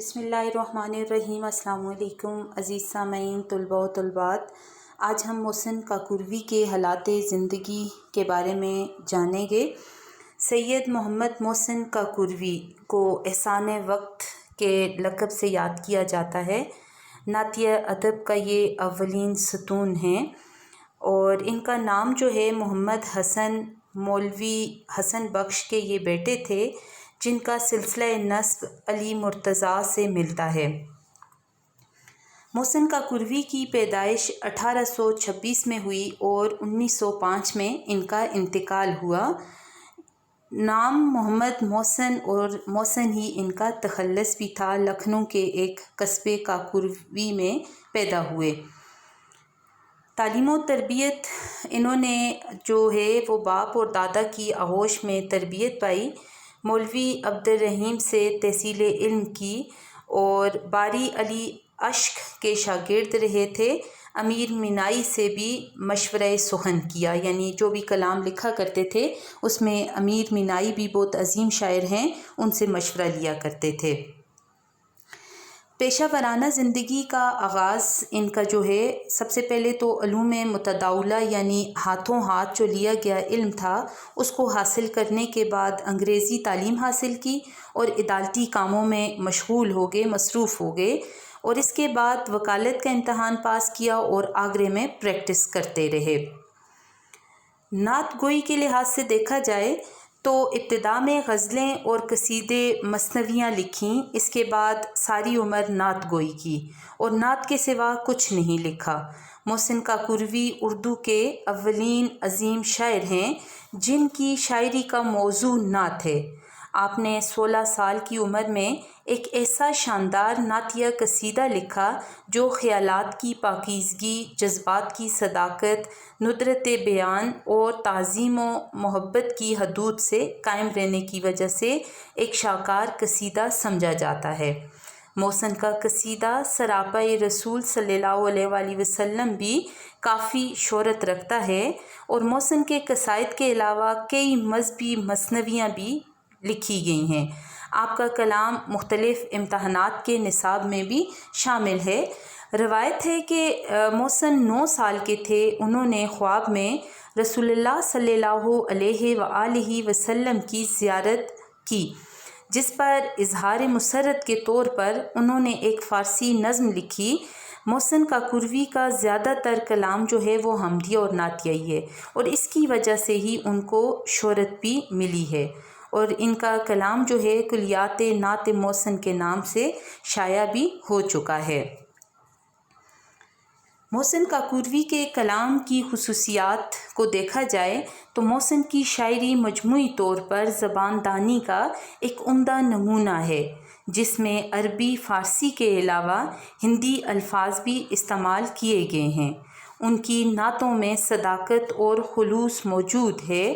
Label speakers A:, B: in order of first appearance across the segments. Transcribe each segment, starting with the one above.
A: بسم اللہ الرحمن الرحیم۔ السلام علیکم عزیز سامعین، طلباء و طالبات۔ آج ہم محسن کاکوروی کے حالات زندگی کے بارے میں جانیں گے۔ سید محمد محسن کاکوروی کو احسان وقت کے لقب سے یاد کیا جاتا ہے۔ نعتیہ ادب کا یہ اولین ستون ہیں اور ان کا نام جو ہے محمد حسن مولوی حسن بخش کے یہ بیٹے تھے، جن کا سلسلہ نسب علی مرتضیٰ سے ملتا ہے۔ محسن کاکوروی کی پیدائش 1826 میں ہوئی اور 1905 میں ان کا انتقال ہوا۔ نام محمد محسن اور محسن ہی ان کا تخلص بھی تھا۔ لکھنؤ کے ایک قصبے کاکوروی میں پیدا ہوئے۔ تعلیم و تربیت انہوں نے جو ہے وہ باپ اور دادا کی آغوش میں تربیت پائی۔ مولوی عبدالرحیم سے تحصیل علم کی اور باری علی اشک کے شاگرد رہے تھے۔ امیر مینائی سے بھی مشورہ سخن کیا، یعنی جو بھی کلام لکھا کرتے تھے اس میں امیر مینائی بھی بہت عظیم شاعر ہیں، ان سے مشورہ لیا کرتے تھے۔ پیشہ ورانہ زندگی کا آغاز ان کا جو ہے سب سے پہلے تو علوم متداولہ یعنی ہاتھوں ہاتھ جو لیا گیا علم تھا اس کو حاصل کرنے کے بعد انگریزی تعلیم حاصل کی اور عدالتی کاموں میں مشغول ہو گئے، مصروف ہو گئے، اور اس کے بعد وکالت کا امتحان پاس کیا اور آگرے میں پریکٹس کرتے رہے۔ نعت گوئی کے لحاظ سے دیکھا جائے تو ابتدا میں غزلیں اور قصیدے مثنویاں لکھیں، اس کے بعد ساری عمر نعت گوئی کی اور نعت کے سوا کچھ نہیں لکھا۔ محسن کاکوروی اردو کے اولین عظیم شاعر ہیں جن کی شاعری کا موضوع نعت ہے۔ آپ نے 16 سال کی عمر میں ایک ایسا شاندار نعتیہ قصیدہ لکھا جو خیالات کی پاکیزگی، جذبات کی صداقت، ندرت بیان اور تعظیم و محبت کی حدود سے قائم رہنے کی وجہ سے ایک شاہکار قصیدہ سمجھا جاتا ہے۔ محسن کا قصیدہ سراپا رسول صلی اللہ علیہ وآلہ وسلم بھی کافی شہرت رکھتا ہے، اور محسن کے قصائد کے علاوہ کئی مذہبی مثنویاں بھی لکھی گئی ہیں۔ آپ کا کلام مختلف امتحانات کے نصاب میں بھی شامل ہے۔ روایت ہے کہ محسن 9 سال کے تھے، انہوں نے خواب میں رسول اللہ صلی اللہ علیہ وآلہ وسلم کی زیارت کی، جس پر اظہار مسرت کے طور پر انہوں نے ایک فارسی نظم لکھی۔ محسن کاکوروی کا زیادہ تر کلام جو ہے وہ حمدیہ اور نعتیہ ہی ہے، اور اس کی وجہ سے ہی ان کو شہرت بھی ملی ہے، اور ان کا کلام جو ہے کلیات نعت محسن کے نام سے شائع بھی ہو چکا ہے۔ محسن کاکوروی کے کلام کی خصوصیات کو دیکھا جائے تو محسن کی شاعری مجموعی طور پر زبان دانی کا ایک عمدہ نمونہ ہے، جس میں عربی، فارسی کے علاوہ ہندی الفاظ بھی استعمال کیے گئے ہیں۔ ان کی نعتوں میں صداقت اور خلوص موجود ہے،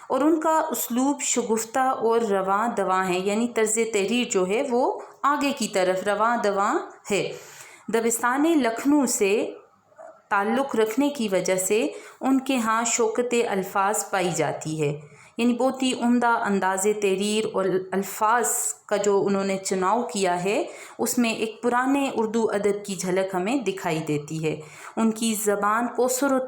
A: اور ان کا اسلوب شگفتہ اور رواں دواں ہے، یعنی طرز تحریر جو ہے وہ آگے کی طرف رواں دواں ہے۔ دبستان لکھنؤ سے تعلق رکھنے کی وجہ سے ان کے ہاں شوکت الفاظ پائی جاتی ہے، یعنی بہت ہی عمدہ انداز تحریر اور الفاظ کا جو انہوں نے چناؤ کیا ہے اس میں ایک پرانے اردو ادب کی جھلک ہمیں دکھائی دیتی ہے۔ ان کی زبان کوثر و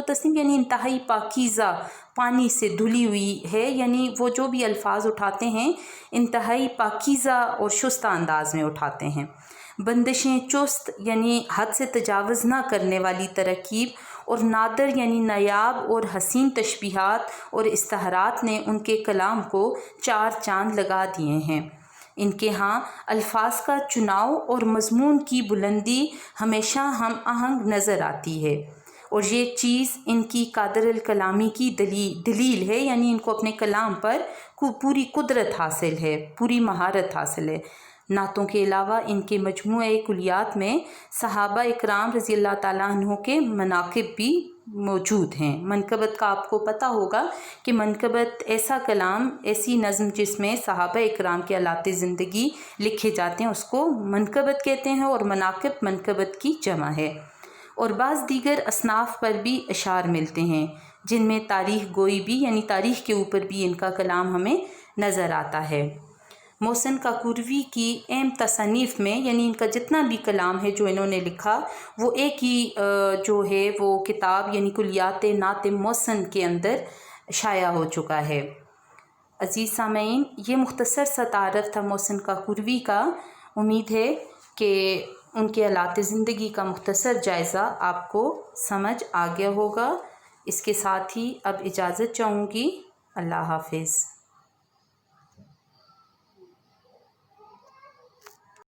A: تسنیم یعنی انتہائی پاکیزہ، پانی سے دھلی ہوئی ہے، یعنی وہ جو بھی الفاظ اٹھاتے ہیں انتہائی پاکیزہ اور شستہ انداز میں اٹھاتے ہیں۔ بندشیں چست یعنی حد سے تجاوز نہ کرنے والی ترکیب، اور نادر یعنی نایاب اور حسین تشبیہات اور استعارات نے ان کے کلام کو 4 چاند لگا دیے ہیں۔ ان کے ہاں الفاظ کا چناؤ اور مضمون کی بلندی ہمیشہ ہم آہنگ نظر آتی ہے، اور یہ چیز ان کی قادر الکلامی کی دلیل ہے، یعنی ان کو اپنے کلام پر پوری قدرت حاصل ہے، پوری مہارت حاصل ہے۔ نعتوں کے علاوہ ان کے مجموعہ کلیات میں صحابہ اکرام رضی اللہ تعالیٰ عنہ کے مناقب بھی موجود ہیں۔ منقبت کا آپ کو پتہ ہوگا کہ منقبت ایسا کلام، ایسی نظم جس میں صحابہ اکرام کے حالات زندگی لکھے جاتے ہیں اس کو منقبت کہتے ہیں، اور مناقب منقبت کی جمع ہے۔ اور بعض دیگر اصناف پر بھی اشعار ملتے ہیں جن میں تاریخ گوئی بھی، یعنی تاریخ کے اوپر بھی ان کا کلام ہمیں نظر آتا ہے۔ محسن کاکوروی کی اہم تصانیف میں، یعنی ان کا جتنا بھی کلام ہے جو انہوں نے لکھا، وہ ایک ہی جو ہے وہ کتاب یعنی کلیات نعت محسن کے اندر شائع ہو چکا ہے۔ عزیز سامعین، یہ مختصر سا تعارف تھا محسن کاکوروی کا۔ امید ہے کہ ان کے حالات زندگی کا مختصر جائزہ آپ کو سمجھ آ گیا ہوگا۔ اس کے ساتھ ہی اب اجازت چاہوں گی۔ اللہ حافظ۔